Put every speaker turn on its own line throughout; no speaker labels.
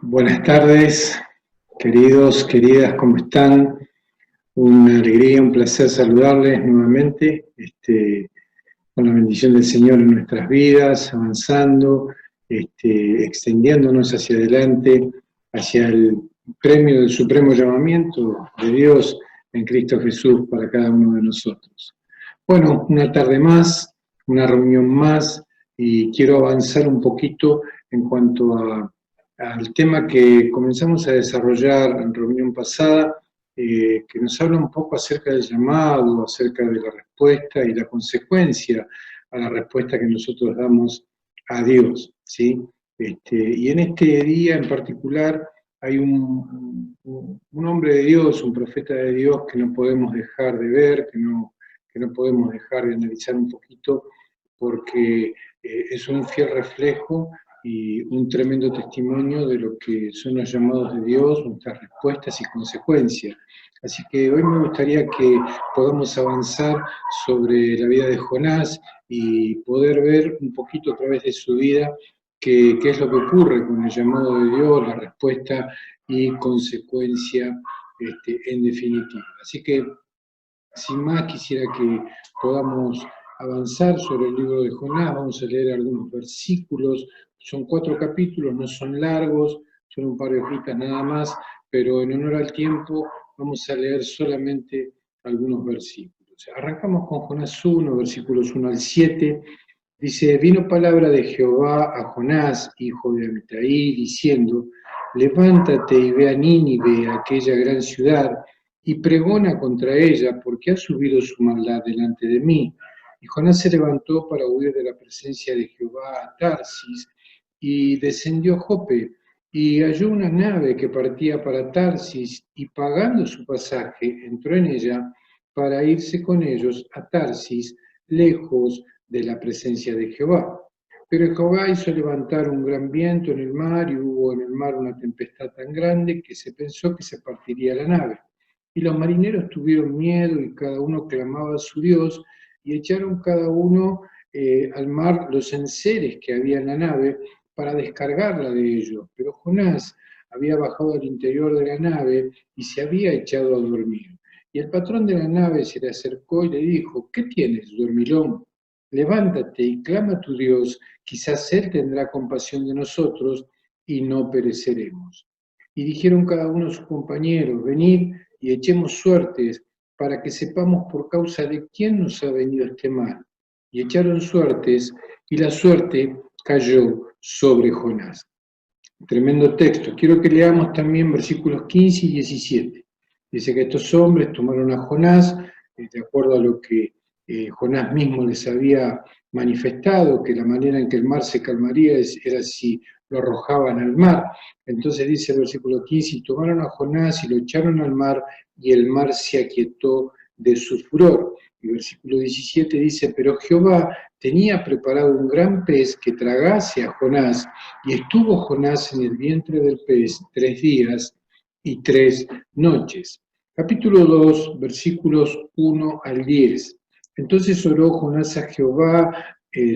Buenas tardes, queridos, queridas, ¿cómo están? Una alegría, un placer saludarles nuevamente, con la bendición del Señor en nuestras vidas, avanzando, extendiéndonos hacia adelante, hacia el premio del supremo llamamiento de Dios en Cristo Jesús para cada uno de nosotros. Bueno, una tarde más, una reunión más, y quiero avanzar un poquito en cuanto al tema que comenzamos a desarrollar en reunión pasada, que nos habla un poco acerca del llamado, acerca de la respuesta y la consecuencia a la respuesta que nosotros damos a Dios, ¿sí? Y en este día en particular hay un hombre de Dios, un profeta de Dios que no podemos dejar de ver, que no podemos dejar de analizar un poquito, porque es un fiel reflejo y un tremendo testimonio de lo que son los llamados de Dios, nuestras respuestas y consecuencias. Así que hoy me gustaría que podamos avanzar sobre la vida de Jonás y poder ver un poquito a través de su vida qué es lo que ocurre con el llamado de Dios, la respuesta y consecuencia en definitiva. Así que, sin más, quisiera que podamos avanzar sobre el libro de Jonás. Vamos a leer algunos versículos. Son 4 capítulos, no son largos, son un par de hojitas nada más, pero en honor al tiempo vamos a leer solamente algunos versículos. Arrancamos con Jonás 1, versículos 1 al 7. Dice: vino palabra de Jehová a Jonás, hijo de Amitai, diciendo: levántate y ve a Nínive, aquella gran ciudad, y pregona contra ella, porque ha subido su maldad delante de mí. Y Jonás se levantó para huir de la presencia de Jehová a Tarsis, y descendió a Jope, y halló una nave que partía para Tarsis, y pagando su pasaje, entró en ella para irse con ellos a Tarsis, lejos de la presencia de Jehová. Pero Jehová hizo levantar un gran viento en el mar, y hubo en el mar una tempestad tan grande que se pensó que se partiría la nave. Y los marineros tuvieron miedo, y cada uno clamaba a su Dios, y echaron cada uno al mar los enseres que había en la nave para descargarla de ellos. Pero Jonás había bajado al interior de la nave y se había echado a dormir. Y el patrón de la nave se le acercó y le dijo: ¿qué tienes, dormilón? Levántate y clama a tu Dios, quizás Él tendrá compasión de nosotros y no pereceremos. Y dijeron cada uno a sus compañeros: venid y echemos suertes, para que sepamos por causa de quién nos ha venido este mal. Y echaron suertes, y la suerte cayó sobre Jonás. Tremendo texto. Quiero que leamos también versículos 15 y 17. Dice que estos hombres tomaron a Jonás, de acuerdo a lo que Jonás mismo les había manifestado, que la manera en que el mar se calmaría era si lo arrojaban al mar. Entonces dice el versículo 15: y tomaron a Jonás y lo echaron al mar, y el mar se aquietó de su furor. Y el versículo 17 dice: pero Jehová tenía preparado un gran pez que tragase a Jonás, y estuvo Jonás en el vientre del pez 3 días y 3 noches. Capítulo 2, versículos 1 al 10. Entonces oró Jonás a Jehová,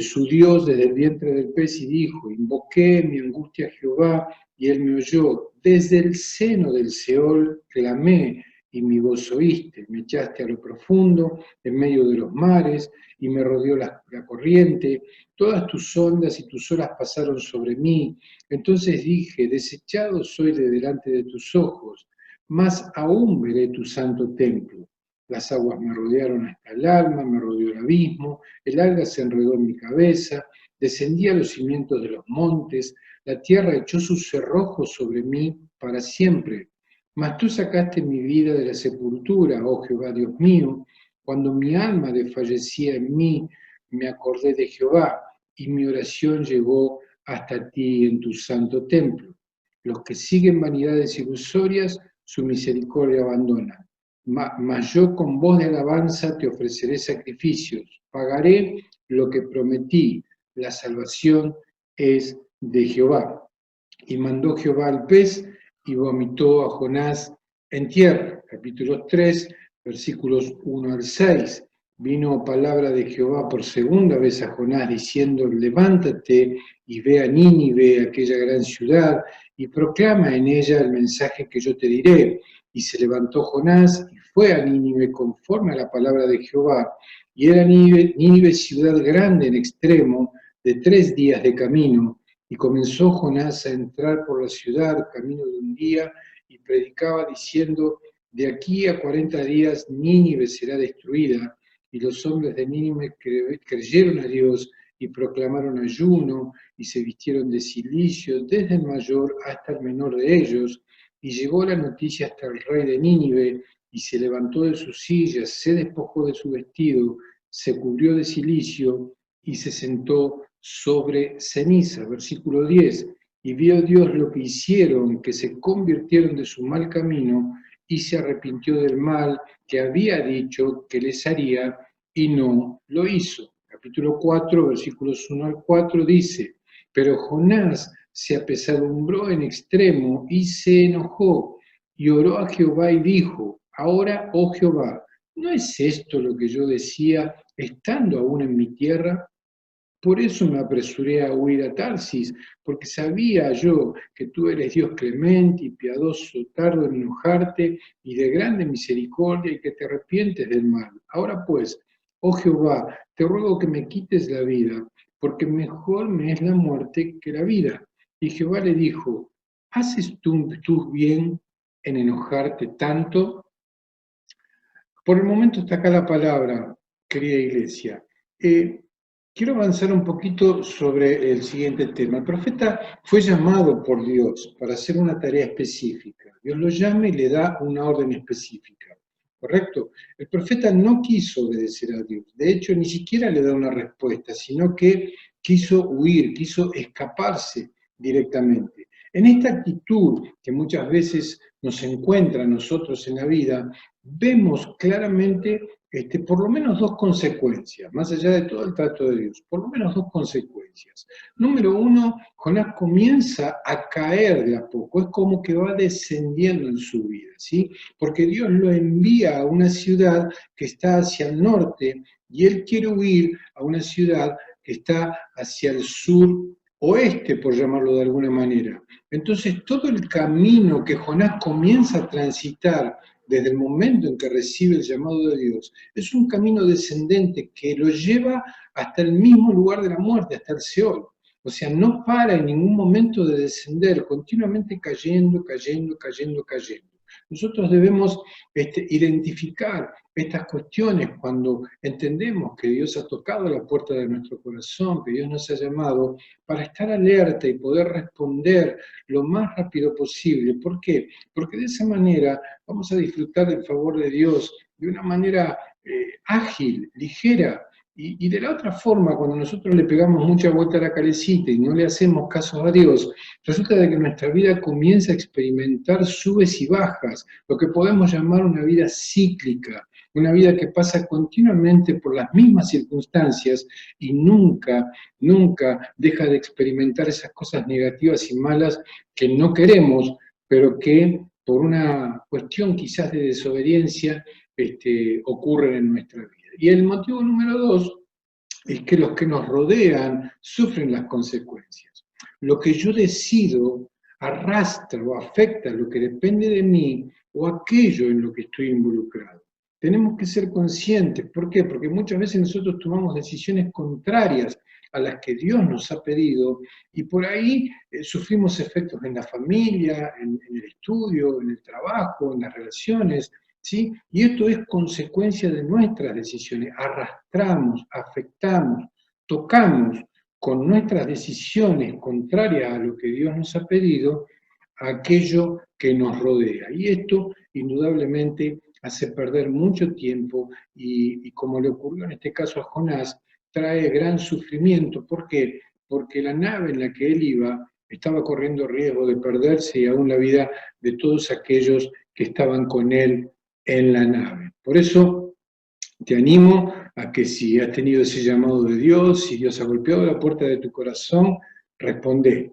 su Dios, desde el vientre del pez, y dijo: invoqué mi angustia a Jehová, y él me oyó. Desde el seno del Seol clamé, y mi voz oíste. Me echaste a lo profundo, en medio de los mares, y me rodeó la corriente. Todas tus ondas y tus olas pasaron sobre mí. Entonces dije: desechado soy de delante de tus ojos, mas aún veré tu santo templo. Las aguas me rodearon hasta el alma, me rodeó el abismo, el alga se enredó en mi cabeza, descendí a los cimientos de los montes, la tierra echó sus cerrojos sobre mí para siempre. Mas tú sacaste mi vida de la sepultura, oh Jehová Dios mío. Cuando mi alma desfallecía en mí, me acordé de Jehová, y mi oración llegó hasta ti en tu santo templo. Los que siguen vanidades ilusorias, su misericordia abandona. Mas yo con voz de alabanza te ofreceré sacrificios, pagaré lo que prometí, la salvación es de Jehová. Y mandó Jehová al pez, y vomitó a Jonás en tierra. Capítulo 3, versículos 1 al 6. Vino palabra de Jehová por segunda vez a Jonás, diciendo: levántate y ve a Nínive, aquella gran ciudad, y proclama en ella el mensaje que yo te diré. Y se levantó Jonás y fue a Nínive conforme a la palabra de Jehová. Y era Nínive ciudad grande en extremo, de 3 días de camino. Y comenzó Jonás a entrar por la ciudad, camino de un día, y predicaba diciendo: de aquí a 40 días Nínive será destruida. Y los hombres de Nínive creyeron a Dios y proclamaron ayuno y se vistieron de cilicio, desde el mayor hasta el menor de ellos. Y llegó la noticia hasta el rey de Nínive, y se levantó de su silla, se despojó de su vestido, se cubrió de cilicio y se sentó sobre ceniza. Versículo 10. Y vio Dios lo que hicieron, que se convirtieron de su mal camino, y se arrepintió del mal que había dicho que les haría, y no lo hizo. Capítulo 4, versículos 1 al 4 dice: pero Jonás se apesadumbró en extremo y se enojó, y oró a Jehová y dijo: ahora, oh Jehová, ¿no es esto lo que yo decía estando aún en mi tierra? Por eso me apresuré a huir a Tarsis, porque sabía yo que tú eres Dios clemente y piadoso, tardo en enojarte y de grande misericordia, y que te arrepientes del mal. Ahora pues, oh Jehová, te ruego que me quites la vida, porque mejor me es la muerte que la vida. Y Jehová le dijo: ¿haces tú bien en enojarte tanto? Por el momento está acá la palabra, querida iglesia. Quiero avanzar un poquito sobre el siguiente tema. El profeta fue llamado por Dios para hacer una tarea específica. Dios lo llama y le da una orden específica, ¿correcto? El profeta no quiso obedecer a Dios. De hecho, ni siquiera le da una respuesta, sino que quiso huir, quiso escaparse directamente. En esta actitud que muchas veces nos encuentra a nosotros en la vida, vemos claramente por lo menos 2 consecuencias, más allá de todo el trato de Dios, por lo menos 2 consecuencias. Número 1, Jonás comienza a caer de a poco, es como que va descendiendo en su vida, ¿sí? Porque Dios lo envía a una ciudad que está hacia el norte y él quiere huir a una ciudad que está hacia el sur oeste, por llamarlo de alguna manera. Entonces, todo el camino que Jonás comienza a transitar desde el momento en que recibe el llamado de Dios, es un camino descendente que lo lleva hasta el mismo lugar de la muerte, hasta el Seol. O sea, no para en ningún momento de descender, continuamente cayendo, cayendo, cayendo, cayendo. Nosotros debemos identificar estas cuestiones cuando entendemos que Dios ha tocado la puerta de nuestro corazón, que Dios nos ha llamado, para estar alerta y poder responder lo más rápido posible. ¿Por qué? Porque de esa manera vamos a disfrutar del favor de Dios de una manera ágil, ligera. Y de la otra forma, cuando nosotros le pegamos mucha vuelta a la calecita y no le hacemos caso a Dios, resulta de que nuestra vida comienza a experimentar subes y bajas, lo que podemos llamar una vida cíclica, una vida que pasa continuamente por las mismas circunstancias y nunca, nunca deja de experimentar esas cosas negativas y malas que no queremos, pero que por una cuestión quizás de desobediencia ocurren en nuestra vida. Y el motivo número 2 es que los que nos rodean sufren las consecuencias. Lo que yo decido arrastra o afecta lo que depende de mí o aquello en lo que estoy involucrado. Tenemos que ser conscientes. ¿Por qué? Porque muchas veces nosotros tomamos decisiones contrarias a las que Dios nos ha pedido y por ahí sufrimos efectos en la familia, en el estudio, en el trabajo, en las relaciones, ¿sí? Y esto es consecuencia de nuestras decisiones. Arrastramos, afectamos, tocamos con nuestras decisiones contrarias a lo que Dios nos ha pedido, a aquello que nos rodea. Y esto, indudablemente, hace perder mucho tiempo y como le ocurrió en este caso a Jonás, trae gran sufrimiento. ¿Por qué? Porque la nave en la que él iba estaba corriendo riesgo de perderse y aún la vida de todos aquellos que estaban con él en la nave. Por eso te animo a que si has tenido ese llamado de Dios, si Dios ha golpeado la puerta de tu corazón, responde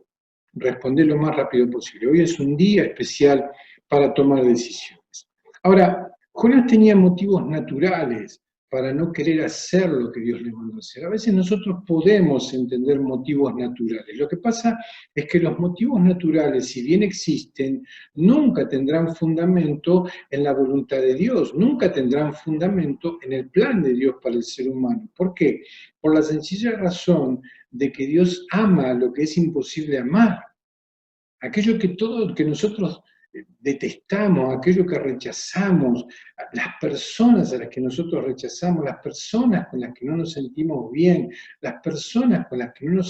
lo más rápido posible. Hoy es un día especial para tomar decisiones. Ahora, Jonás tenía motivos naturales para no querer hacer lo que Dios le mandó hacer. A veces nosotros podemos entender motivos naturales. Lo que pasa es que los motivos naturales, si bien existen, nunca tendrán fundamento en la voluntad de Dios, nunca tendrán fundamento en el plan de Dios para el ser humano. ¿Por qué? Por la sencilla razón de que Dios ama lo que es imposible amar. Aquello que nosotros detestamos, aquello que rechazamos, las personas a las que nosotros rechazamos, las personas con las que no nos sentimos bien, las personas con las que no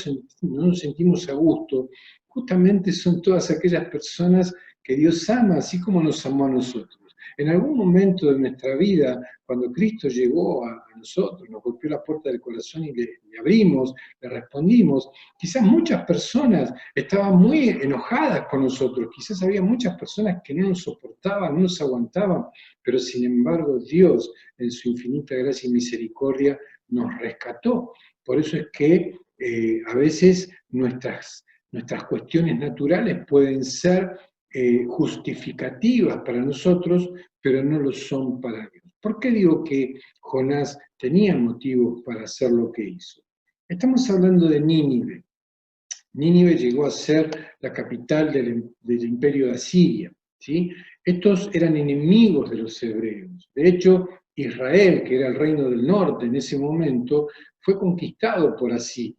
nos sentimos a gusto, justamente son todas aquellas personas que Dios ama, así como nos amó a nosotros. En algún momento de nuestra vida, cuando Cristo llegó a nosotros, nos golpeó la puerta del corazón y le abrimos, le respondimos, quizás muchas personas estaban muy enojadas con nosotros, quizás había muchas personas que no nos soportaban, no nos aguantaban, pero sin embargo Dios, en su infinita gracia y misericordia, nos rescató. Por eso es que a veces nuestras cuestiones naturales pueden ser justificativas para nosotros, pero no lo son para Dios. ¿Por qué digo que Jonás tenía motivos para hacer lo que hizo? Estamos hablando de Nínive. Nínive llegó a ser la capital del imperio de Asiria, ¿sí? Estos eran enemigos de los hebreos. De hecho, Israel, que era el reino del norte en ese momento, fue conquistado por Asiria.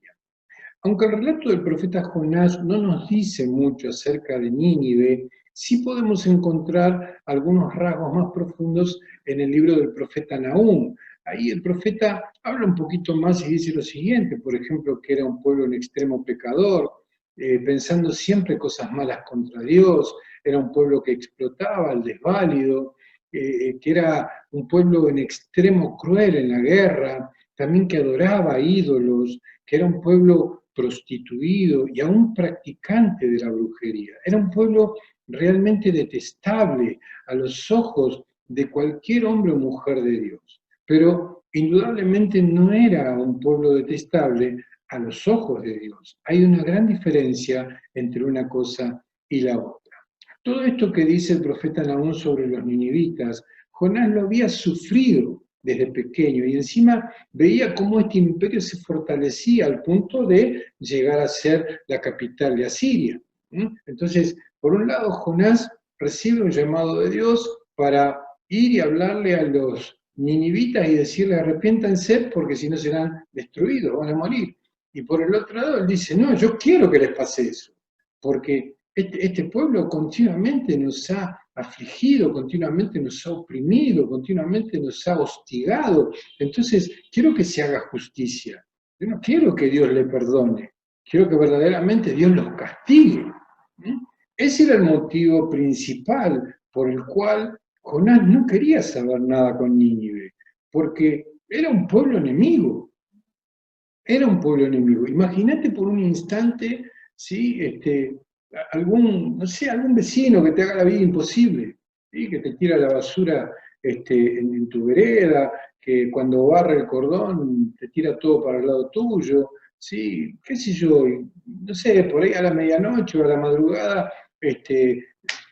Aunque el relato del profeta Jonás no nos dice mucho acerca de Nínive, sí podemos encontrar algunos rasgos más profundos en el libro del profeta Nahum. Ahí el profeta habla un poquito más y dice lo siguiente, por ejemplo, que era un pueblo en extremo pecador, pensando siempre cosas malas contra Dios, era un pueblo que explotaba al desválido, que era un pueblo en extremo cruel en la guerra, también que adoraba ídolos, que era un pueblo prostituido y aún practicante de la brujería. Era un pueblo realmente detestable a los ojos de cualquier hombre o mujer de Dios. Pero indudablemente no era un pueblo detestable a los ojos de Dios. Hay una gran diferencia entre una cosa y la otra. Todo esto que dice el profeta Nahum sobre los ninivitas, Jonás lo había sufrido desde pequeño y encima veía cómo este imperio se fortalecía al punto de llegar a ser la capital de Asiria. Entonces, por un lado, Jonás recibe un llamado de Dios para ir y hablarle a los ninivitas y decirle arrepiéntanse porque si no serán destruidos, van a morir. Y por el otro lado, él dice, no, yo quiero que les pase eso, porque este pueblo continuamente nos ha afligido, continuamente nos ha oprimido, continuamente nos ha hostigado. Entonces, quiero que se haga justicia. Yo no quiero que Dios le perdone, quiero que verdaderamente Dios los castigue. Ese era el motivo principal por el cual Jonás no quería saber nada con Nínive, porque era un pueblo enemigo. Era un pueblo enemigo. Imagínate por un instante, ¿sí? No sé, algún vecino que te haga la vida imposible, ¿sí? Que te tira la basura en tu vereda, que cuando barre el cordón te tira todo para el lado tuyo, ¿sí? Qué sé yo, no sé, por ahí a la medianoche o a la madrugada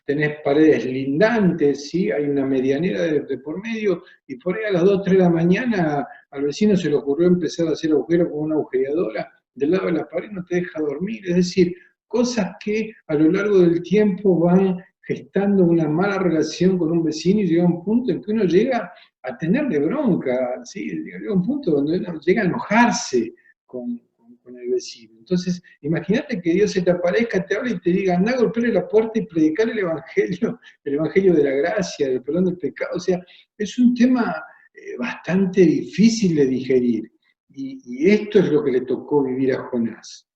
tenés paredes lindantes, ¿sí? Hay una medianera de por medio, y por ahí a las 2, 3 de la mañana al vecino se le ocurrió empezar a hacer agujeros con una agujeradora del lado de la pared, no te deja dormir, es decir, cosas que a lo largo del tiempo van gestando una mala relación con un vecino y llega un punto en que uno llega a tenerle bronca, ¿sí? Llega un punto donde uno llega a enojarse con el vecino. Entonces, imagínate que Dios se te aparezca, te hable y te diga, anda, golpearle la puerta y predicar el evangelio de la gracia, del perdón del pecado. O sea, es un tema bastante difícil de digerir. Y esto es lo que le tocó vivir a Jonás.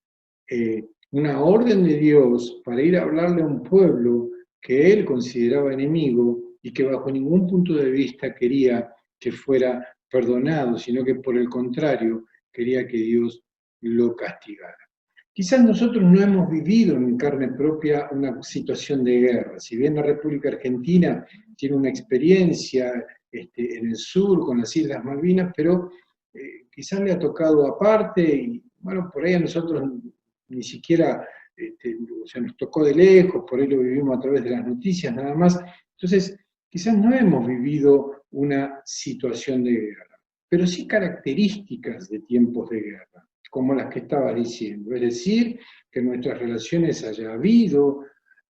Una orden de Dios para ir a hablarle a un pueblo que él consideraba enemigo y que bajo ningún punto de vista quería que fuera perdonado, sino que por el contrario quería que Dios lo castigara. Quizás nosotros no hemos vivido en carne propia una situación de guerra, si bien la República Argentina tiene una experiencia en el sur con las Islas Malvinas, pero quizás le ha tocado aparte y bueno, por ahí a nosotros ni siquiera, o sea, nos tocó de lejos, por ahí lo vivimos a través de las noticias nada más. Entonces, quizás no hemos vivido una situación de guerra. pero sí características de tiempos de guerra, como las que estaba diciendo. Es decir, que en nuestras relaciones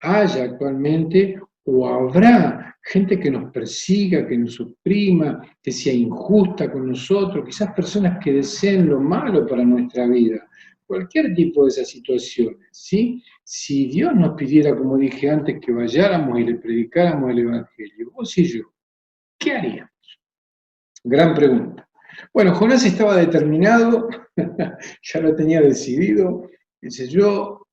haya actualmente o habrá gente que nos persiga, que nos oprima, que sea injusta con nosotros, quizás personas que deseen lo malo para nuestra vida. Cualquier tipo de esas situaciones, ¿sí? Si Dios nos pidiera, como dije antes, que vayáramos y le predicáramos el Evangelio, vos y yo, ¿qué haríamos? Gran pregunta. Bueno, Jonás estaba determinado, ya lo tenía decidido, dice yo,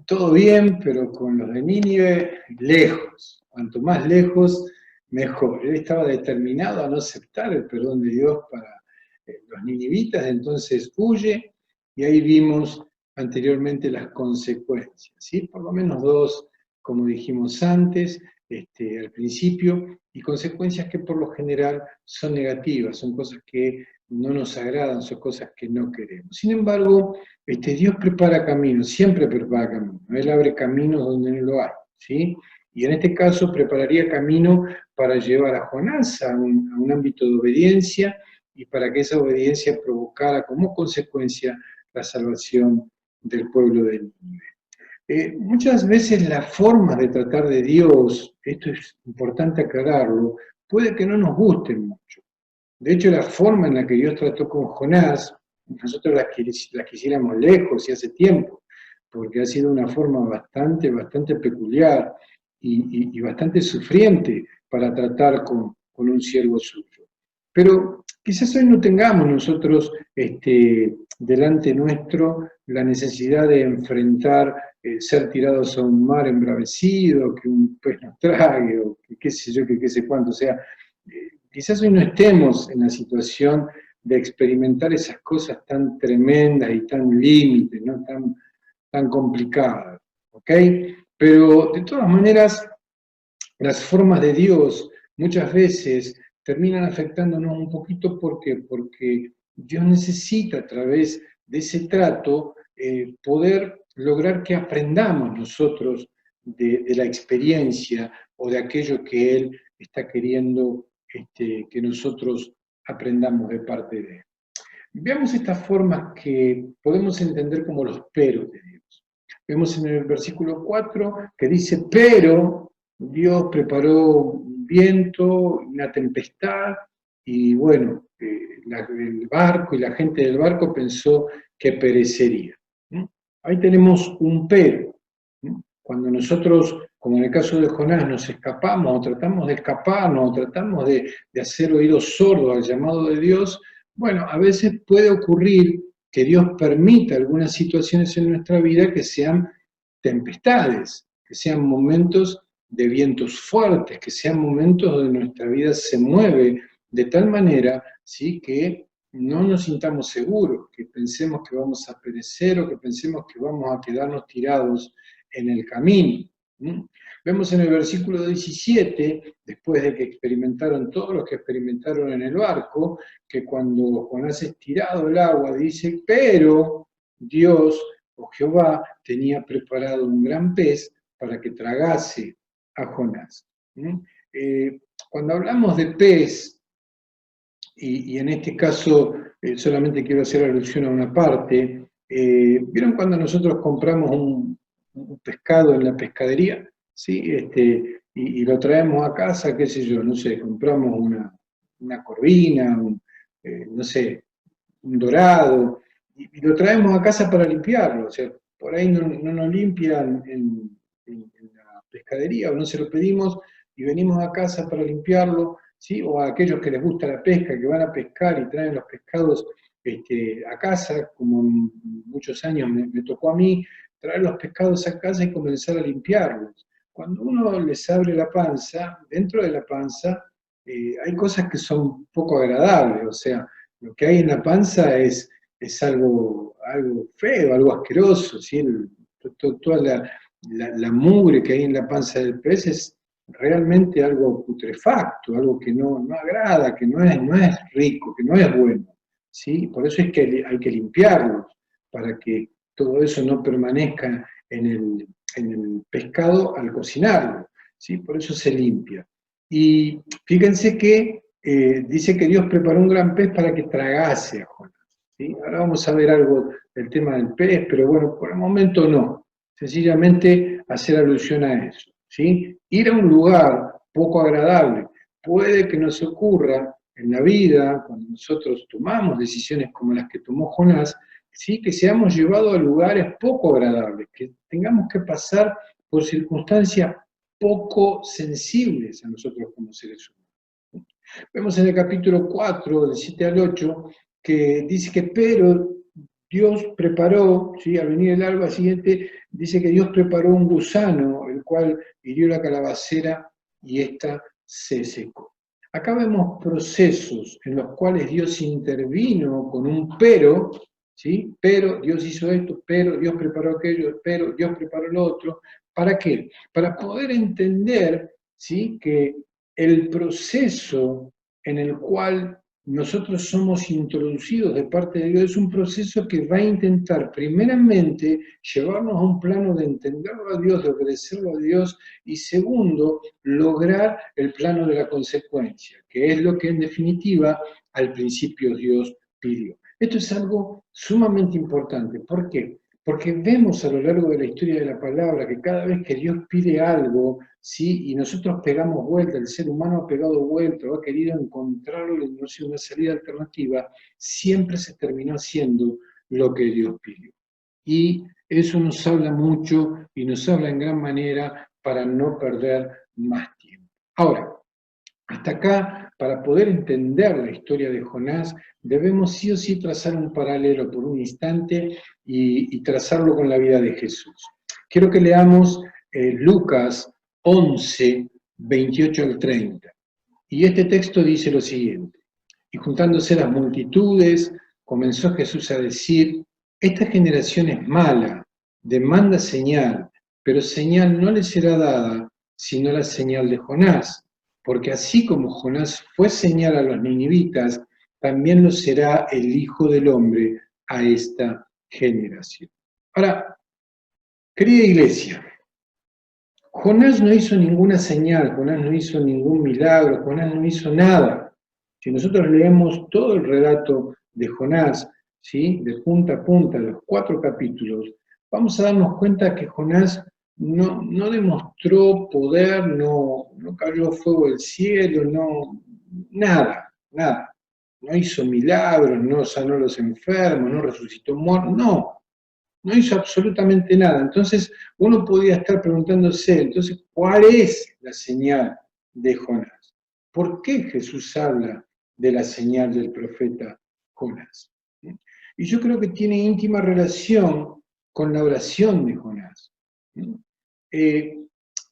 todo bien, pero con los de Nínive, lejos. Cuanto más lejos, mejor. Él estaba determinado a no aceptar el perdón de Dios para los ninivitas, entonces huye, y ahí vimos anteriormente las consecuencias, ¿sí? Por lo menos dos, como dijimos antes, al principio, y consecuencias que por lo general son negativas, son cosas que no nos agradan, son cosas que no queremos. Sin embargo, Dios prepara caminos, siempre prepara caminos, Él abre caminos donde no lo hay, ¿sí? Y en este caso prepararía camino para llevar a Jonás a un ámbito de obediencia y para que esa obediencia provocara como consecuencia la salvación del pueblo de Nínive. Muchas veces las formas de tratar de Dios, esto es importante aclararlo, puede que no nos gusten mucho. De hecho, la forma en la que Dios trató con Jonás, nosotros la quisiéramos lejos y hace tiempo, porque ha sido una forma bastante peculiar y bastante sufriente para tratar con un siervo suyo. Pero quizás hoy no tengamos nosotros delante nuestro la necesidad de enfrentar ser tirados a un mar embravecido, que un pez nos trague, o que qué sé yo, que qué sé cuánto. O sea, quizás hoy no estemos en la situación de experimentar esas cosas tan tremendas y tan límites, ¿no? tan complicadas, ¿ok? Pero de todas maneras, las formas de Dios muchas veces terminan afectándonos un poquito porque Dios necesita a través de ese trato poder lograr que aprendamos nosotros de la experiencia o de aquello que Él está queriendo que nosotros aprendamos de parte de Él. Veamos estas formas que podemos entender como los peros de Dios. Vemos en el versículo 4 que dice, pero Dios preparó un viento, una tempestad, y bueno, el barco y la gente del barco pensó que perecería. Ahí tenemos un pero. Cuando nosotros, como en el caso de Jonás, nos escapamos o tratamos de escaparnos o tratamos de hacer oídos sordos al llamado de Dios, bueno, a veces puede ocurrir que Dios permita algunas situaciones en nuestra vida que sean tempestades, que sean momentos de vientos fuertes, que sean momentos donde nuestra vida se mueve de tal manera, ¿sí?, que no nos sintamos seguros, que pensemos que vamos a perecer o que pensemos que vamos a quedarnos tirados en el camino. Vemos en el versículo 17, después de que experimentaron todos los que experimentaron en el barco, que cuando Jonás es tirado al agua, dice, pero Dios o Jehová tenía preparado un gran pez para que tragase a Jonás. Cuando hablamos de pez, y en este caso solamente quiero hacer alusión a una parte, ¿vieron cuando nosotros compramos un pescado en la pescadería? ¿Sí? Y lo traemos a casa, qué sé yo, no sé, compramos una corvina, no sé, un dorado, y lo traemos a casa para limpiarlo. O sea, por ahí no nos limpian en la pescadería o no se lo pedimos y venimos a casa para limpiarlo, ¿sí? O a aquellos que les gusta la pesca, que van a pescar y traen los pescados a casa, como en muchos años me tocó a mí, traer los pescados a casa y comenzar a limpiarlos. Cuando uno les abre la panza, dentro de la panza hay cosas que son poco agradables, o sea, lo que hay en la panza es algo feo, algo asqueroso, ¿sí? Toda la mugre que hay en la panza del pez es realmente algo putrefacto, algo que no agrada, que no es rico, que no es bueno, ¿sí? Por eso es que hay que limpiarlos, para que todo eso no permanezca en el pescado al cocinarlo, ¿sí? Por eso se limpia. Y fíjense que dice que Dios preparó un gran pez para que tragase a Jonás. ¿Sí? Ahora vamos a ver algo del tema del pez, pero bueno, por el momento no. Sencillamente hacer alusión a eso. ¿Sí? Ir a un lugar poco agradable. Puede que nos ocurra en la vida, cuando nosotros tomamos decisiones como las que tomó Jonás, ¿sí? Que seamos llevados a lugares poco agradables, que tengamos que pasar por circunstancias poco sensibles a nosotros como seres humanos. Vemos en el capítulo 4, del 7 al 8, que dice que pero Dios preparó, ¿sí? Al venir el alba siguiente, dice que Dios preparó un gusano, el cual hirió la calabacera y ésta se secó. Acá vemos procesos en los cuales Dios intervino con un pero, ¿sí? Pero Dios hizo esto, pero Dios preparó aquello, pero Dios preparó lo otro. ¿Para qué? Para poder entender, ¿sí? Que el proceso en el cual nosotros somos introducidos de parte de Dios es un proceso que va a intentar primeramente llevarnos a un plano de entenderlo a Dios, de obedecerlo a Dios, y segundo, lograr el plano de la consecuencia, que es lo que en definitiva al principio Dios pidió. Esto es algo sumamente importante. ¿Por qué? Porque vemos a lo largo de la historia de la palabra que cada vez que Dios pide algo, ¿sí? Y nosotros pegamos vuelta, el ser humano ha pegado vuelta, o ha querido encontrarle, no sé, una salida alternativa, siempre se terminó haciendo lo que Dios pidió. Y eso nos habla mucho y nos habla en gran manera para no perder más tiempo. Ahora, hasta acá, para poder entender la historia de Jonás, debemos sí o sí trazar un paralelo por un instante y trazarlo con la vida de Jesús. Quiero que leamos Lucas 11, 28 al 30. Y este texto dice lo siguiente: y juntándose las multitudes, comenzó Jesús a decir: esta generación es mala, demanda señal, pero señal no le será dada, sino la señal de Jonás. Porque así como Jonás fue señal a los ninivitas, también lo será el Hijo del Hombre a esta generación. Ahora, querida iglesia, Jonás no hizo ninguna señal, Jonás no hizo ningún milagro, Jonás no hizo nada. Si nosotros leemos todo el relato de Jonás, ¿sí? De punta a punta, los 4 capítulos, vamos a darnos cuenta que Jonás no demostró poder, no cayó fuego del cielo, nada. No hizo milagros, no sanó a los enfermos, no resucitó muertos, no hizo absolutamente nada. Entonces, uno podía estar preguntándose, entonces, ¿cuál es la señal de Jonás? ¿Por qué Jesús habla de la señal del profeta Jonás? Y yo creo que tiene íntima relación con la oración de Jonás.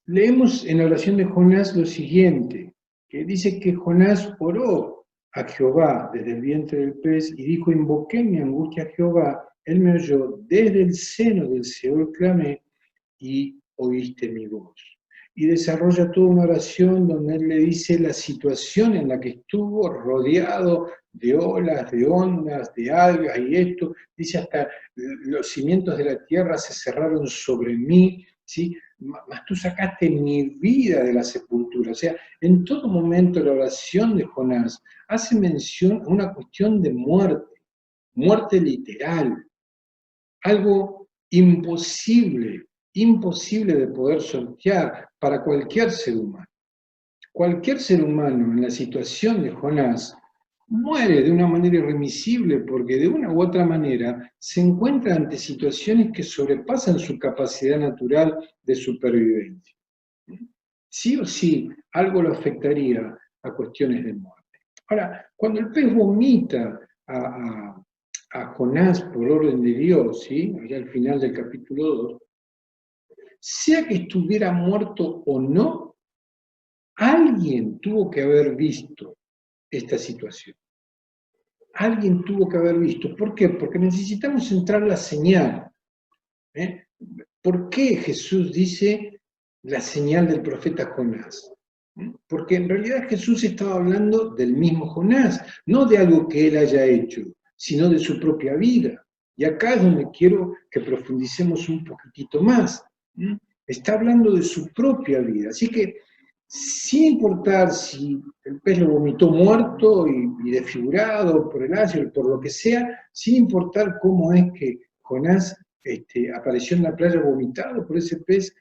Leemos en la oración de Jonás lo siguiente, que dice que Jonás oró a Jehová desde el vientre del pez y dijo: invoqué mi angustia a Jehová, él me oyó, desde el seno del Seol clamé y oíste mi voz. Y desarrolla toda una oración donde él le dice la situación en la que estuvo rodeado de olas, de ondas, de algas y esto. Dice: hasta los cimientos de la tierra se cerraron sobre mí, ¿sí? Mas tú sacaste mi vida de la sepultura. O sea, en todo momento la oración de Jonás hace mención a una cuestión de muerte literal, algo imposible de poder sortear para cualquier ser humano. Cualquier ser humano en la situación de Jonás muere de una manera irremisible porque de una u otra manera se encuentra ante situaciones que sobrepasan su capacidad natural de supervivencia. Sí o sí, algo lo afectaría a cuestiones de muerte. Ahora, cuando el pez vomita a Jonás por orden de Dios, ¿sí? Allá al final del capítulo 2, sea que estuviera muerto o no, alguien tuvo que haber visto esta situación. Alguien tuvo que haber visto. ¿Por qué? Porque necesitamos centrar la señal. ¿Por qué Jesús dice la señal del profeta Jonás? Porque en realidad Jesús estaba hablando del mismo Jonás, no de algo que él haya hecho, sino de su propia vida. Y acá es donde quiero que profundicemos un poquitito más. Está hablando de su propia vida. Así que sin importar si el pez lo vomitó muerto y desfigurado por el ácido, por lo que sea, sin importar cómo es que Jonás apareció en la playa vomitado por ese pez,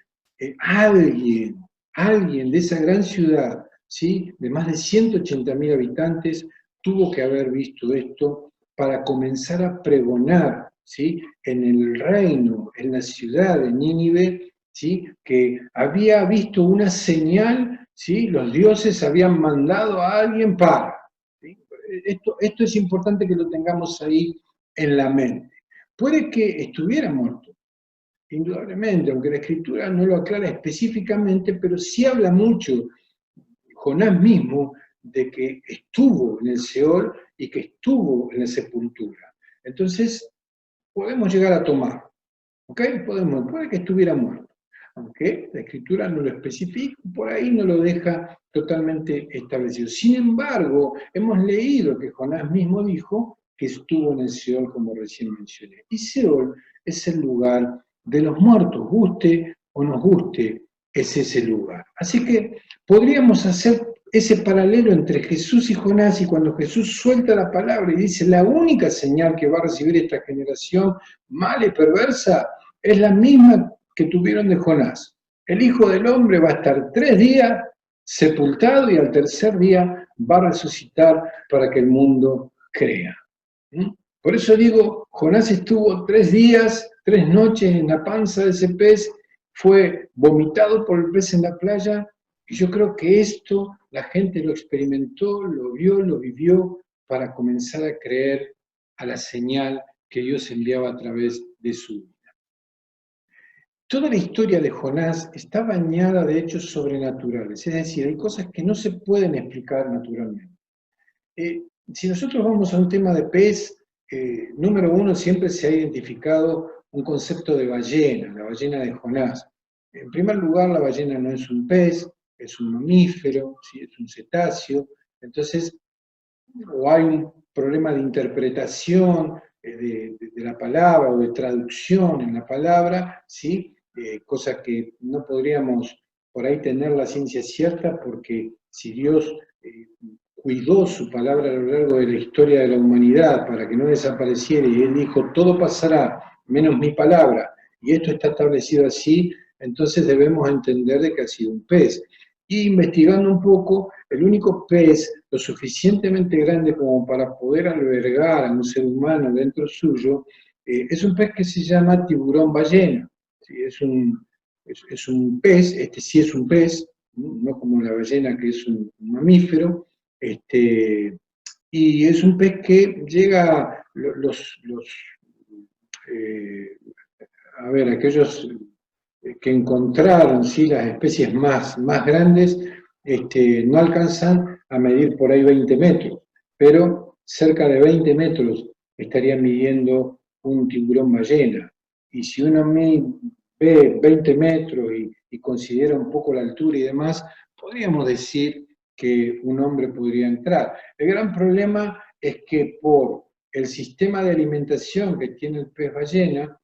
alguien de esa gran ciudad, ¿sí? De más de 180.000 habitantes, tuvo que haber visto esto para comenzar a pregonar, ¿sí? En el reino, en la ciudad de Nínive, ¿sí? Que había visto una señal, ¿sí? Los dioses habían mandado a alguien para. ¿Sí? Esto es importante que lo tengamos ahí en la mente. Puede que estuviera muerto, indudablemente, aunque la escritura no lo aclara específicamente, pero sí habla mucho, Jonás mismo, de que estuvo en el Seol y que estuvo en la sepultura. Entonces, podemos llegar a tomar, ¿ok? Puede que estuviera muerto, aunque la escritura no lo especifica, por ahí no lo deja totalmente establecido. Sin embargo, hemos leído que Jonás mismo dijo que estuvo en el Seol, como recién mencioné. Y Seol es el lugar de los muertos, guste o nos guste, es ese lugar. Así que podríamos hacer ese paralelo entre Jesús y Jonás, y cuando Jesús suelta la palabra y dice, la única señal que va a recibir esta generación mala y perversa es la misma que tuvieron de Jonás. El Hijo del Hombre va a estar 3 días sepultado y al tercer día va a resucitar para que el mundo crea. Por eso digo, Jonás estuvo 3 días, 3 noches en la panza de ese pez, fue vomitado por el pez en la playa, y yo creo que esto la gente lo experimentó, lo vio, lo vivió, para comenzar a creer a la señal que Dios enviaba a través de su vida. Toda la historia de Jonás está bañada de hechos sobrenaturales, es decir, hay cosas que no se pueden explicar naturalmente. Si nosotros vamos a un tema de pez, número uno, siempre se ha identificado un concepto de ballena, la ballena de Jonás. En primer lugar, la ballena no es un pez, es un mamífero, ¿sí? Es un cetáceo, entonces, o hay un problema de interpretación de la palabra o de traducción en la palabra, ¿sí? Cosa que no podríamos por ahí tener la ciencia cierta, porque si Dios cuidó su palabra a lo largo de la historia de la humanidad para que no desapareciera, y Él dijo, todo pasará menos mi palabra, y esto está establecido así, entonces debemos entender de que ha sido un pez. Y investigando un poco, el único pez lo suficientemente grande como para poder albergar a un ser humano dentro suyo, es un pez que se llama tiburón ballena. ¿Sí? Es un pez, este sí es un pez, no como la ballena que es un mamífero, y es un pez que llega, aquellos que encontraron, ¿sí? Las especies más grandes, no alcanzan a medir por ahí 20 metros, pero cerca de 20 metros estarían midiendo un tiburón ballena. Y si uno ve 20 metros y considera un poco la altura y demás, podríamos decir que un hombre podría entrar. El gran problema es que por el sistema de alimentación que tiene el pez ballena,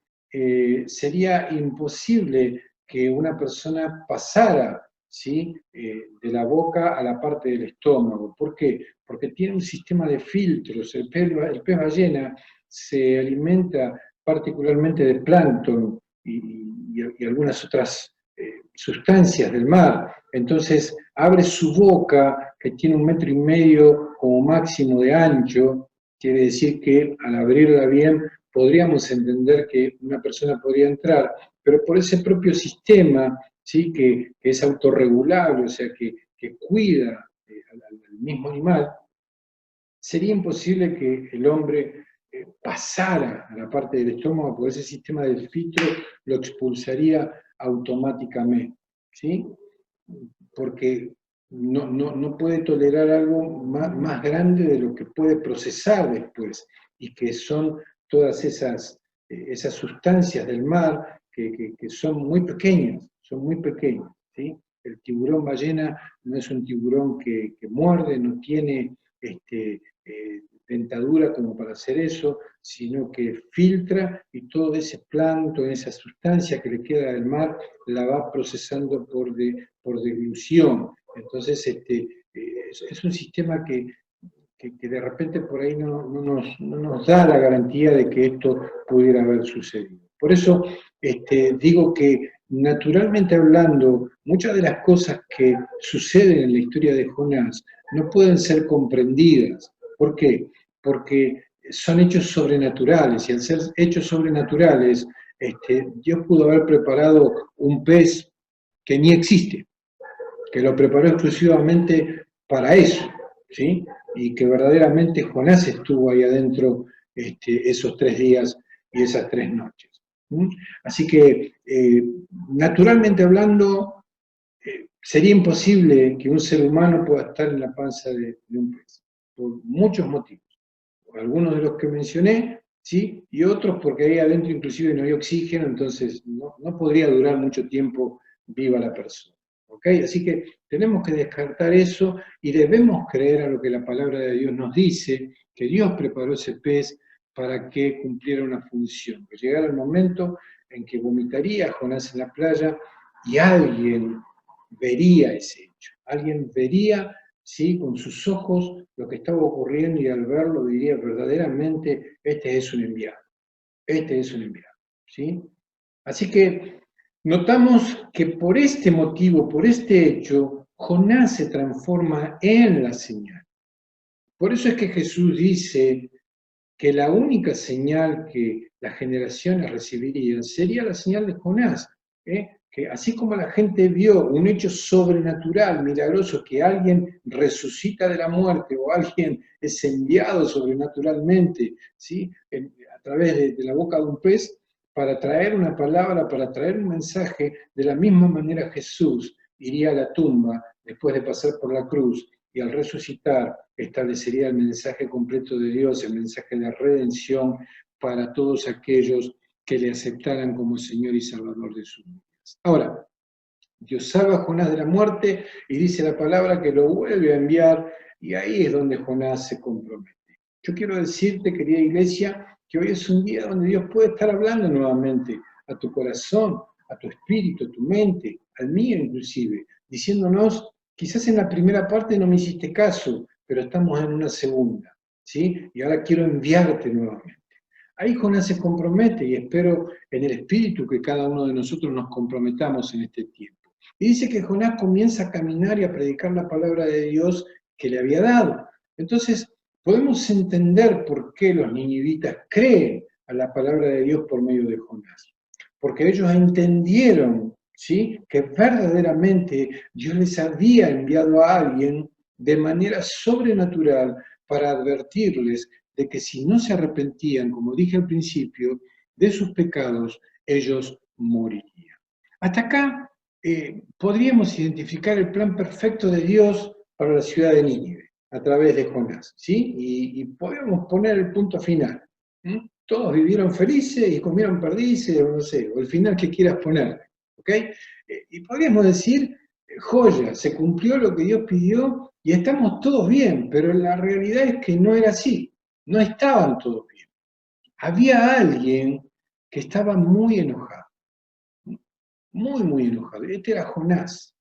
sería imposible que una persona pasara, ¿sí? De la boca a la parte del estómago. ¿Por qué? Porque tiene un sistema de filtros. El pez ballena se alimenta particularmente de plancton y algunas otras sustancias del mar. Entonces abre su boca, que tiene 1,5 metros como máximo de ancho, quiere decir que al abrirla bien podríamos entender que una persona podría entrar, pero por ese propio sistema, ¿sí? que es autorregulable, o sea, que cuida al mismo animal, sería imposible que el hombre pasara a la parte del estómago, porque ese sistema del filtro lo expulsaría automáticamente, ¿sí? Porque no puede tolerar algo más grande de lo que puede procesar después, y que son todas esas sustancias del mar que son muy pequeñas, ¿sí? El tiburón ballena no es un tiburón que muerde, no tiene dentadura como para hacer eso, sino que filtra y todo ese plancton, esa sustancia que le queda del mar, la va procesando por deglución, Entonces, es un sistema que de repente por ahí no nos da la garantía de que esto pudiera haber sucedido. Por eso digo que naturalmente hablando, muchas de las cosas que suceden en la historia de Jonás no pueden ser comprendidas. ¿Por qué? Porque son hechos sobrenaturales, y al ser hechos sobrenaturales, Dios pudo haber preparado un pez que ni existe, que lo preparó exclusivamente para eso, ¿sí? Y que verdaderamente Jonás estuvo ahí adentro esos 3 días y esas 3 noches. ¿Mm? Así que, naturalmente hablando, sería imposible que un ser humano pueda estar en la panza de un pez, por muchos motivos. Algunos de los que mencioné, ¿sí? Y otros porque ahí adentro inclusive no hay oxígeno, entonces no podría durar mucho tiempo viva la persona. ¿Okay? Así que tenemos que descartar eso y debemos creer a lo que la palabra de Dios nos dice, que Dios preparó ese pez para que cumpliera una función, que llegara el momento en que vomitaría Jonás en la playa y alguien vería ese hecho, alguien vería, ¿sí?, con sus ojos lo que estaba ocurriendo y al verlo diría verdaderamente, este es un enviado, este es un enviado, ¿sí? Así que notamos que por este motivo, por este hecho, Jonás se transforma en la señal. Por eso es que Jesús dice que la única señal que las generaciones recibirían sería la señal de Jonás, que así como la gente vio un hecho sobrenatural, milagroso, que alguien resucita de la muerte o alguien es enviado sobrenaturalmente, ¿sí?, a través de la boca de un pez, para traer una palabra, para traer un mensaje, de la misma manera Jesús iría a la tumba después de pasar por la cruz y al resucitar establecería el mensaje completo de Dios, el mensaje de redención para todos aquellos que le aceptaran como Señor y Salvador de sus vidas. Ahora, Dios salva a Jonás de la muerte y dice la palabra que lo vuelve a enviar, y ahí es donde Jonás se compromete. Yo quiero decirte, querida iglesia, que hoy es un día donde Dios puede estar hablando nuevamente a tu corazón, a tu espíritu, a tu mente, al mío inclusive, diciéndonos: quizás en la primera parte no me hiciste caso, pero estamos en una segunda, ¿sí? Y ahora quiero enviarte nuevamente. Ahí Jonás se compromete y espero en el espíritu que cada uno de nosotros nos comprometamos en este tiempo. Y dice que Jonás comienza a caminar y a predicar la palabra de Dios que le había dado. Entonces, podemos entender por qué los ninivitas creen a la palabra de Dios por medio de Jonás. Porque ellos entendieron, ¿sí?, que verdaderamente Dios les había enviado a alguien de manera sobrenatural para advertirles de que si no se arrepentían, como dije al principio, de sus pecados, ellos morirían. Hasta acá podríamos identificar el plan perfecto de Dios para la ciudad de Nínive, a través de Jonás, ¿sí? Y podemos poner el punto final. Todos vivieron felices y comieron perdices, o no sé, o el final que quieras poner, ¿ok? Y podríamos decir, joya, se cumplió lo que Dios pidió y estamos todos bien, pero la realidad es que no era así, no estaban todos bien. Había alguien que estaba muy enojado, muy enojado. Este era Jonás.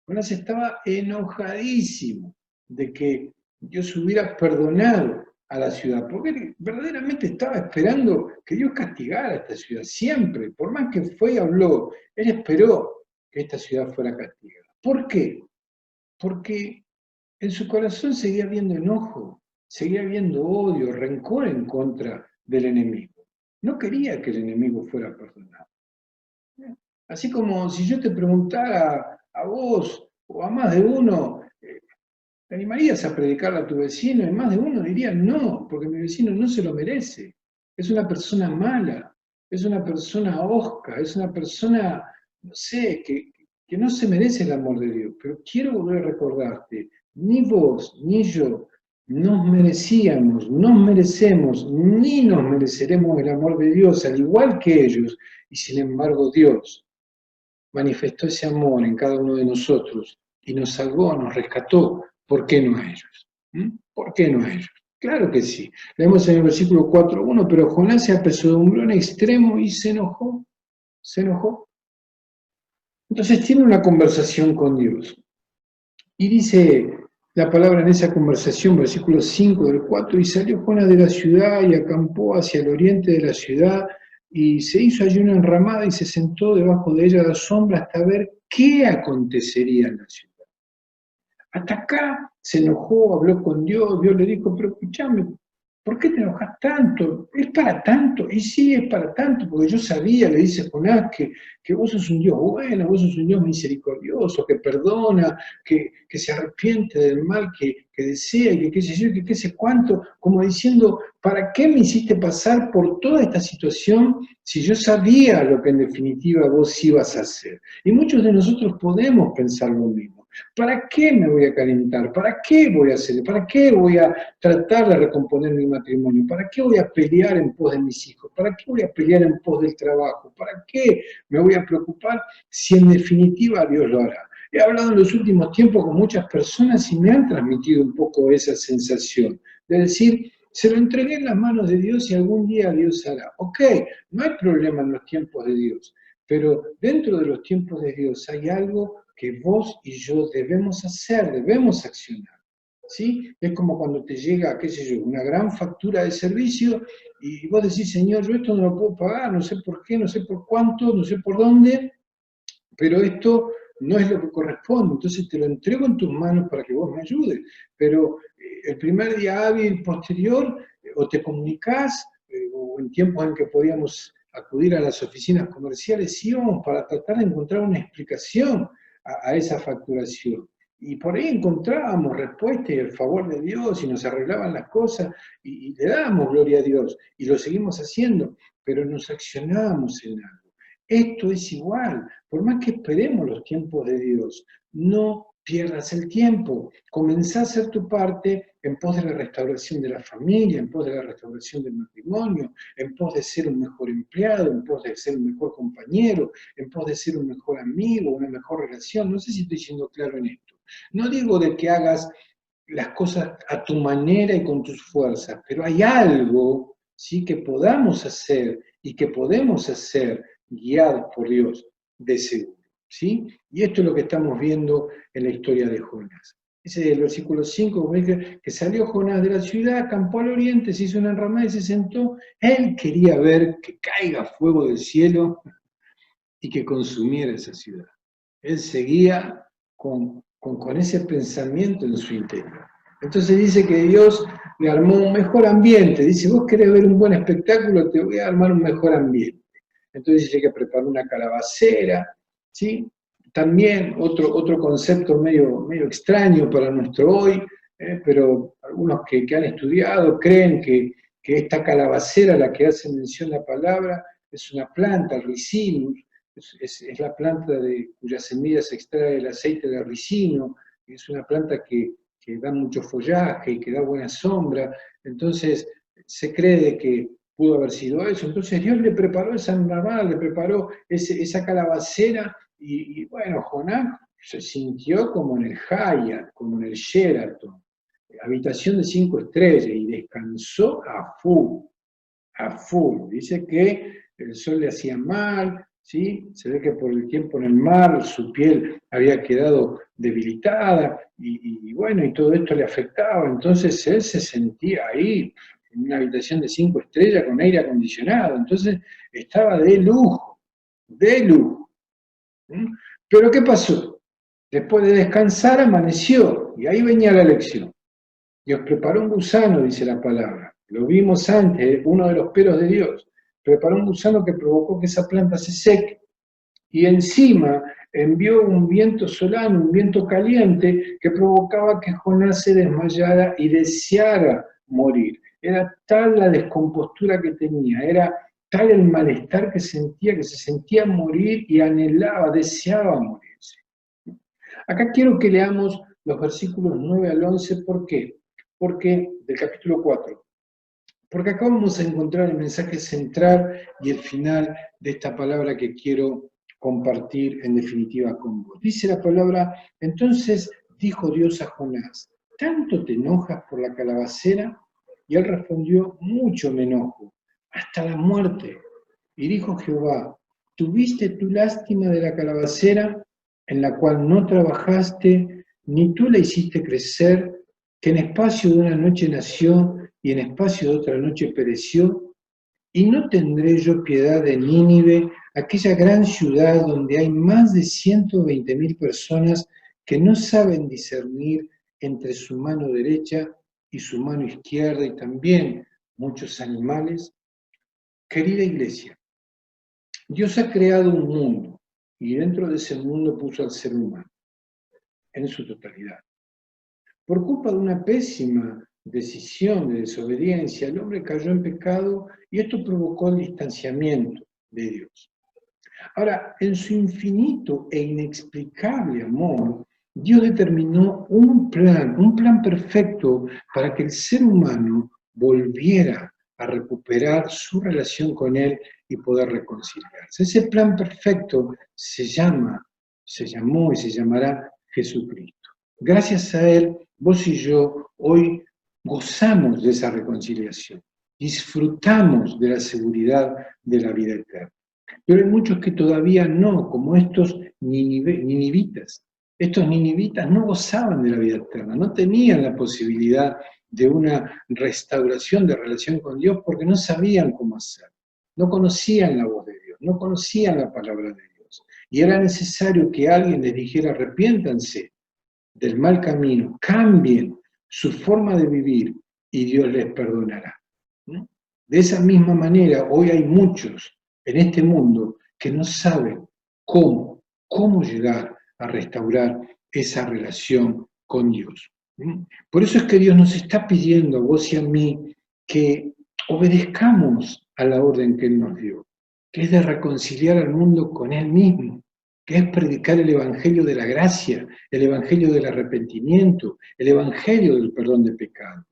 Jonás estaba enojadísimo de que Dios hubiera perdonado a la ciudad, porque él verdaderamente estaba esperando que Dios castigara a esta ciudad, siempre, por más que fue y habló, él esperó que esta ciudad fuera castigada. ¿Por qué? Porque en su corazón seguía habiendo enojo, seguía habiendo odio, rencor en contra del enemigo. No quería que el enemigo fuera perdonado. Así como si yo te preguntara a vos o a más de uno, ¿te animarías a predicarle a tu vecino? Y más de uno diría, no, porque mi vecino no se lo merece. Es una persona mala, es una persona hosca, es una persona, no sé, que no se merece el amor de Dios. Pero quiero volver a recordarte, ni vos ni yo nos merecíamos, nos merecemos, ni nos mereceremos el amor de Dios, al igual que ellos. Y sin embargo Dios manifestó ese amor en cada uno de nosotros y nos salvó, nos rescató. ¿Por qué no a ellos? ¿Por qué no a ellos? Claro que sí. Leemos en el versículo 4:1, pero Jonás se apesadumbró en extremo y se enojó. Se enojó. Entonces tiene una conversación con Dios. Y dice la palabra en esa conversación, versículo 5 del 4, y salió Jonás de la ciudad y acampó hacia el oriente de la ciudad, y se hizo allí una enramada y se sentó debajo de ella a la sombra hasta ver qué acontecería en la ciudad. Hasta acá se enojó, habló con Dios, Dios le dijo, pero escúchame, ¿por qué te enojas tanto? ¿Es para tanto? Y sí, es para tanto, porque yo sabía, le dice Jonás, que vos sos un Dios bueno, vos sos un Dios misericordioso, que perdona, que se arrepiente del mal que desea, y que qué sé yo, que qué sé cuánto, como diciendo, ¿para qué me hiciste pasar por toda esta situación si yo sabía lo que en definitiva vos ibas a hacer? Y muchos de nosotros podemos pensar lo mismo. ¿Para qué me voy a calentar? ¿Para qué voy a hacer? ¿Para qué voy a tratar de recomponer mi matrimonio? ¿Para qué voy a pelear en pos de mis hijos? ¿Para qué voy a pelear en pos del trabajo? ¿Para qué me voy a preocupar si en definitiva Dios lo hará? He hablado en los últimos tiempos con muchas personas y me han transmitido un poco esa sensación de decir, se lo entregué en las manos de Dios y algún día Dios hará. Ok, no hay problema en los tiempos de Dios, pero dentro de los tiempos de Dios hay algo que vos y yo debemos hacer, debemos accionar. ¿Sí? Es como cuando te llega, qué sé yo, una gran factura de servicio y vos decís, Señor, yo esto no lo puedo pagar, no sé por qué, no sé por cuánto, no sé por dónde, pero esto no es lo que corresponde, entonces te lo entrego en tus manos para que vos me ayudes. Pero el primer día hábil posterior, o te comunicás, o en tiempos en que podíamos acudir a las oficinas comerciales, íbamos para tratar de encontrar una explicación a esa facturación. Y por ahí encontrábamos respuesta y el favor de Dios y nos arreglaban las cosas y le dábamos gloria a Dios y lo seguimos haciendo, pero nos accionábamos en algo. Esto es igual, por más que esperemos los tiempos de Dios, no pierdas el tiempo. Comenzá a hacer tu parte en pos de la restauración de la familia, en pos de la restauración del matrimonio, en pos de ser un mejor empleado, en pos de ser un mejor compañero, en pos de ser un mejor amigo, una mejor relación. No sé si estoy siendo claro en esto. No digo de que hagas las cosas a tu manera y con tus fuerzas, pero hay algo, ¿sí?, que podamos hacer y que podemos hacer guiados por Dios, de seguro. ¿Sí? Y esto es lo que estamos viendo en la historia de Jonás. Ese es el versículo 5, como dije, que salió Jonás de la ciudad, acampó al oriente, se hizo una enramada y se sentó. Él quería ver que caiga fuego del cielo y que consumiera esa ciudad. Él seguía con ese pensamiento en su interior. Entonces dice que Dios le armó un mejor ambiente. Dice, vos querés ver un buen espectáculo, te voy a armar un mejor ambiente. Entonces dice que preparó una calabacera, ¿sí? También otro concepto medio extraño para nuestro hoy, pero algunos que han estudiado creen que esta calabacera a la que hace mención la palabra es una planta, el ricinus, es la planta cuyas semillas se extrae el aceite de ricino, es una planta que da mucho follaje y que da buena sombra, entonces se cree de que pudo haber sido eso. Entonces Dios le preparó esa enramada, le preparó esa calabacera, y bueno, Jonás se sintió como en el Hyatt, como en el Sheraton, habitación de 5 estrellas, y descansó a full. Dice que el sol le hacía mal, ¿sí? Se ve que por el tiempo en el mar su piel había quedado debilitada, y bueno, y todo esto le afectaba. Entonces él se sentía ahí en una habitación de 5 estrellas con aire acondicionado, entonces estaba de lujo, de lujo. ¿Mm? Pero ¿qué pasó? Después de descansar amaneció, y ahí venía la lección. Dios preparó un gusano, dice la palabra. Lo vimos antes, uno de los peros de Dios. Preparó un gusano que provocó que esa planta se seque. Y encima envió un viento solano, un viento caliente, que provocaba que Jonás se desmayara y deseara morir. Era tal la descompostura que tenía, era tal el malestar que se sentía morir y anhelaba, deseaba morirse. Acá quiero que leamos los versículos 9 al 11, ¿por qué? Porque, del capítulo 4, porque acá vamos a encontrar el mensaje central y el final de esta palabra que quiero compartir en definitiva con vos. Dice la palabra, entonces dijo Dios a Jonás, ¿tanto te enojas por la calabacera? Y él respondió, mucho me enojo, hasta la muerte. Y dijo Jehová, ¿tuviste tu lástima de la calabacera en la cual no trabajaste ni tú la hiciste crecer, que en espacio de una noche nació y en espacio de otra noche pereció? Y no tendré yo piedad de Nínive, aquella gran ciudad donde hay más de 120.000 personas que no saben discernir entre su mano derecha y su mano izquierda, y también muchos animales. Querida iglesia, Dios ha creado un mundo y dentro de ese mundo puso al ser humano en su totalidad. Por culpa de una pésima decisión de desobediencia, el hombre cayó en pecado y esto provocó el distanciamiento de Dios. Ahora, en su infinito e inexplicable amor, Dios determinó un plan perfecto para que el ser humano volviera a recuperar su relación con Él y poder reconciliarse. Ese plan perfecto se llamó y se llamará Jesucristo. Gracias a Él, vos y yo hoy gozamos de esa reconciliación, disfrutamos de la seguridad de la vida eterna. Pero hay muchos que todavía no, como estos ninivitas. Estos ninivitas no gozaban de la vida eterna, no tenían la posibilidad de una restauración de relación con Dios porque no sabían cómo hacerlo. No conocían la voz de Dios, no conocían la palabra de Dios. Y era necesario que alguien les dijera: arrepiéntanse del mal camino, cambien su forma de vivir y Dios les perdonará. ¿No? De esa misma manera, hoy hay muchos en este mundo que no saben cómo llegar a restaurar esa relación con Dios. Por eso es que Dios nos está pidiendo a vos y a mí que obedezcamos a la orden que Él nos dio, que es de reconciliar al mundo con Él mismo, que es predicar el evangelio de la gracia, el evangelio del arrepentimiento, el evangelio del perdón de pecados.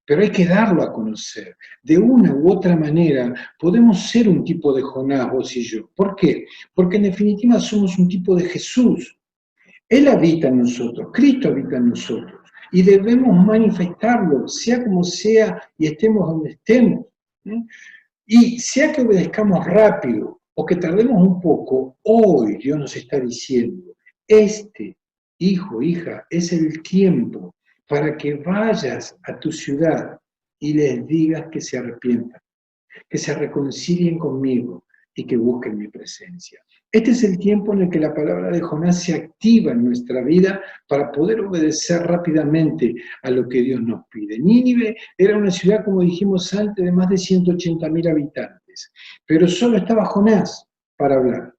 Pero hay que darlo a conocer. De una u otra manera podemos ser un tipo de Jonás, vos y yo. ¿Por qué? Porque en definitiva somos un tipo de Jesús. Él habita en nosotros, Cristo habita en nosotros. Y debemos manifestarlo, sea como sea y estemos donde estemos. Y sea que obedezcamos rápido o que tardemos un poco, hoy Dios nos está diciendo: hijo, hija, es el tiempo para que vayas a tu ciudad y les digas que se arrepientan, que se reconcilien conmigo y que busquen mi presencia. Este es el tiempo en el que la palabra de Jonás se activa en nuestra vida para poder obedecer rápidamente a lo que Dios nos pide. Nínive era una ciudad, como dijimos antes, de más de 180.000 habitantes, pero solo estaba Jonás para hablar.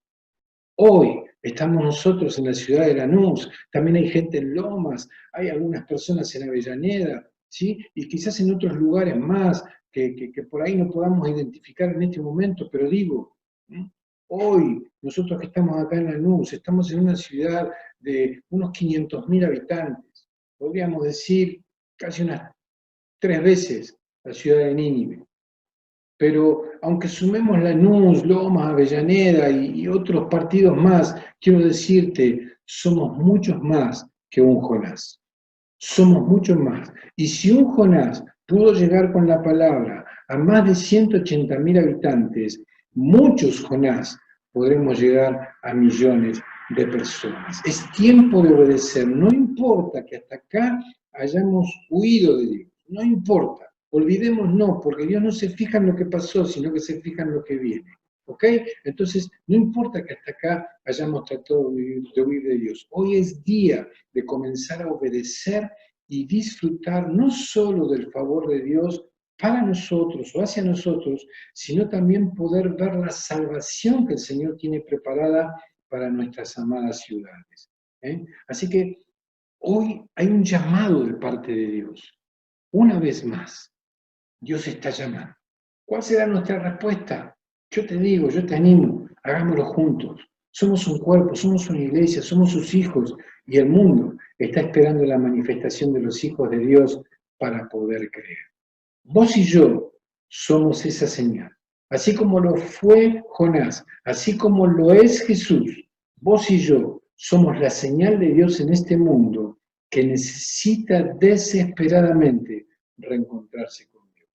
Hoy estamos nosotros en la ciudad de Lanús, también hay gente en Lomas, hay algunas personas en Avellaneda, ¿sí? Y quizás en otros lugares más que por ahí no podamos identificar en este momento, pero digo, hoy nosotros que estamos acá en Lanús, estamos en una ciudad de unos 500.000 habitantes, podríamos decir casi unas 3 veces la ciudad de Nínive. Pero aunque sumemos Lanús, Lomas, Avellaneda y otros partidos más, quiero decirte, somos muchos más que un Jonás. Somos muchos más. Y si un Jonás pudo llegar con la palabra a más de 180.000 habitantes, muchos Jonás podremos llegar a millones de personas. Es tiempo de obedecer. No importa que hasta acá hayamos huido de Dios. No importa. Olvidémonos, porque Dios no se fija en lo que pasó, sino que se fija en lo que viene. ¿Ok? Entonces, no importa que hasta acá hayamos tratado de huir de Dios. Hoy es día de comenzar a obedecer y disfrutar no solo del favor de Dios para nosotros o hacia nosotros, sino también poder ver la salvación que el Señor tiene preparada para nuestras amadas ciudades. Así que hoy hay un llamado de parte de Dios. Una vez más, Dios está llamando. ¿Cuál será nuestra respuesta? Yo te digo, yo te animo, hagámoslo juntos. Somos un cuerpo, somos una iglesia, somos sus hijos y el mundo está esperando la manifestación de los hijos de Dios para poder creer. Vos y yo somos esa señal. Así como lo fue Jonás, así como lo es Jesús, vos y yo somos la señal de Dios en este mundo que necesita desesperadamente reencontrarse con Dios.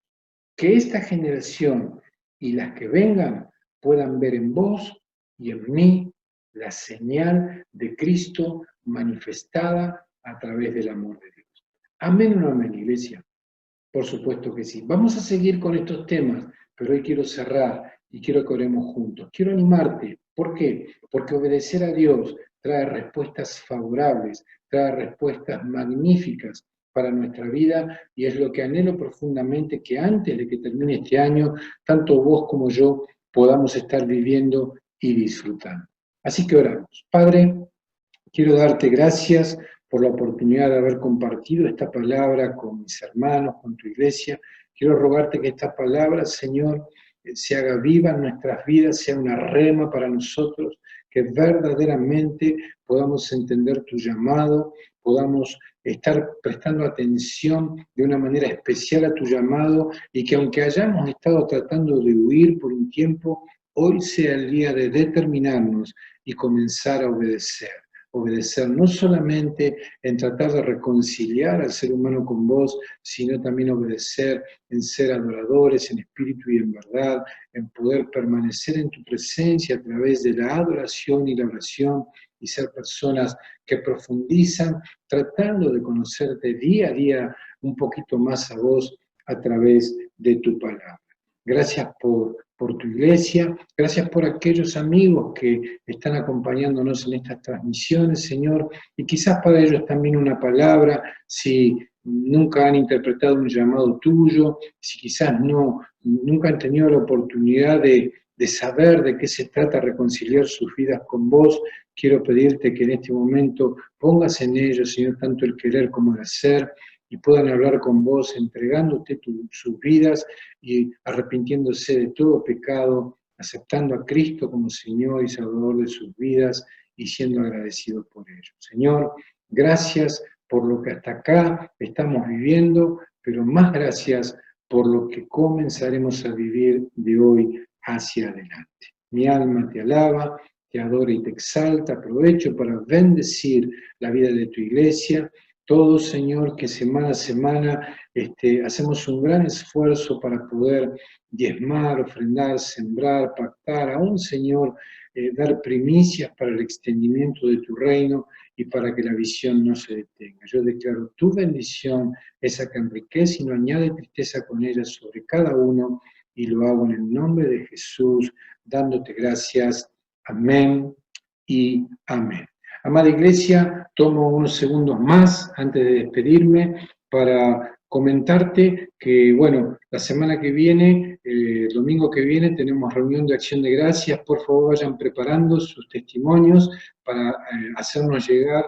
Que esta generación y las que vengan puedan ver en vos y en mí la señal de Cristo manifestada a través del amor de Dios. ¿Amén o no amén, iglesia? Por supuesto que sí. Vamos a seguir con estos temas, pero hoy quiero cerrar y quiero que oremos juntos. Quiero animarte. ¿Por qué? Porque obedecer a Dios trae respuestas favorables, trae respuestas magníficas para nuestra vida y es lo que anhelo profundamente que antes de que termine este año, tanto vos como yo podamos estar viviendo y disfrutando. Así que oramos. Padre, quiero darte gracias por la oportunidad de haber compartido esta palabra con mis hermanos, con tu iglesia. Quiero rogarte que esta palabra, Señor, se haga viva en nuestras vidas, sea una rema para nosotros, que verdaderamente podamos entender tu llamado, podamos estar prestando atención de una manera especial a tu llamado y que aunque hayamos estado tratando de huir por un tiempo, hoy sea el día de determinarnos y comenzar a obedecer no solamente en tratar de reconciliar al ser humano con vos, sino también obedecer en ser adoradores en espíritu y en verdad, en poder permanecer en tu presencia a través de la adoración y la oración y ser personas que profundizan tratando de conocerte día a día un poquito más a vos a través de tu palabra. Gracias por tu iglesia, gracias por aquellos amigos que están acompañándonos en estas transmisiones, Señor, y quizás para ellos también una palabra, si nunca han interpretado un llamado tuyo, si quizás nunca han tenido la oportunidad de saber de qué se trata reconciliar sus vidas con vos, quiero pedirte que en este momento pongas en ellos, Señor, tanto el querer como el hacer, y puedan hablar con vos, entregándote sus vidas y arrepintiéndose de todo pecado, aceptando a Cristo como Señor y Salvador de sus vidas y siendo agradecidos por ello. Señor, gracias por lo que hasta acá estamos viviendo, pero más gracias por lo que comenzaremos a vivir de hoy hacia adelante. Mi alma te alaba, te adora y te exalta. Aprovecho para bendecir la vida de tu iglesia. Todos, Señor, que semana a semana hacemos un gran esfuerzo para poder diezmar, ofrendar, sembrar, pactar, aún, Señor, dar primicias para el extendimiento de tu reino y para que la visión no se detenga. Yo declaro tu bendición, esa que enriquece y no añade tristeza con ella sobre cada uno, y lo hago en el nombre de Jesús, dándote gracias. Amén y amén. Amada iglesia, tomo unos segundos más antes de despedirme para comentarte que, bueno, la semana que viene, el domingo que viene, tenemos reunión de acción de gracias. Por favor, vayan preparando sus testimonios para hacernos llegar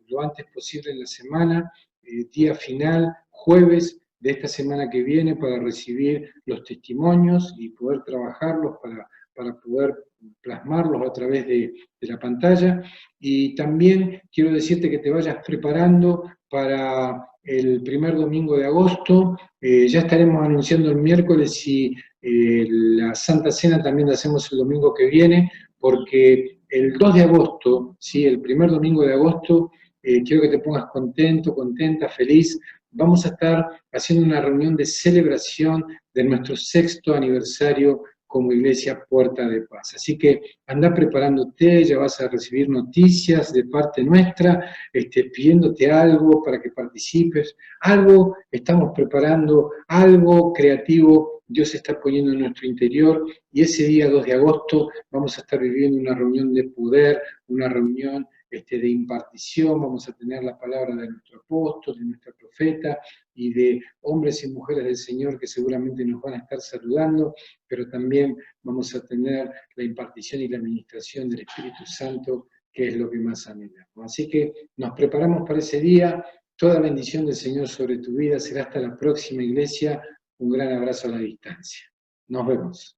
lo antes posible en la semana, día final, jueves de esta semana que viene, para recibir los testimonios y poder trabajarlos para poder plasmarlos a través de la pantalla. Y también quiero decirte que te vayas preparando para el primer domingo de agosto. Ya estaremos anunciando el miércoles si la Santa Cena también la hacemos el domingo que viene, porque el 2 de agosto, ¿sí? El primer domingo de agosto, quiero que te pongas contento, contenta, feliz. Vamos a estar haciendo una reunión de celebración de nuestro 6º aniversario como Iglesia Puerta de Paz. Así que anda preparándote, ya vas a recibir noticias de parte nuestra, pidiéndote algo para que participes, algo estamos preparando, algo creativo Dios está poniendo en nuestro interior, y ese día 2 de agosto vamos a estar viviendo una reunión de poder, una reunión de impartición. Vamos a tener la palabra de nuestro apóstol, de nuestra profeta y de hombres y mujeres del Señor que seguramente nos van a estar saludando, pero también vamos a tener la impartición y la administración del Espíritu Santo, que es lo que más anhelamos. Así que nos preparamos para ese día. Toda bendición del Señor sobre tu vida. Será hasta la próxima, iglesia. Un gran abrazo a la distancia. Nos vemos.